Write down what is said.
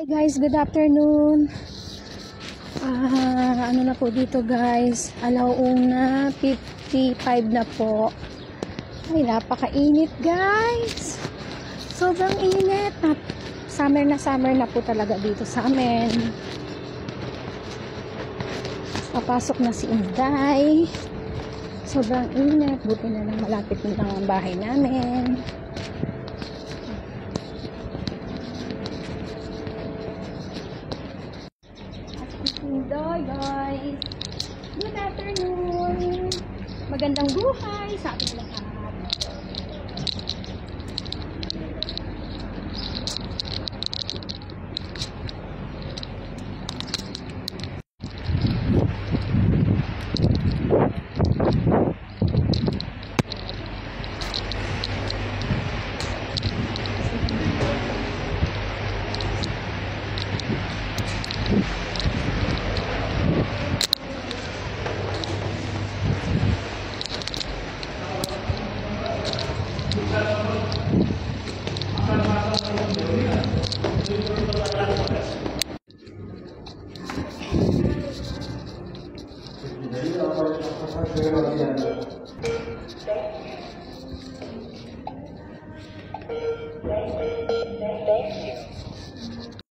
Hi guys, good afternoon. Ano na po dito guys, alauna 55 na po. Ay, napakainit guys. Sobrang init. Summer na po talaga dito sa amin. Papasok na si Inday. Sobrang init. Buti na lang malapit na lang ang bahay namin. Inday guys. Good afternoon. Magandang buhay sa ating lahat.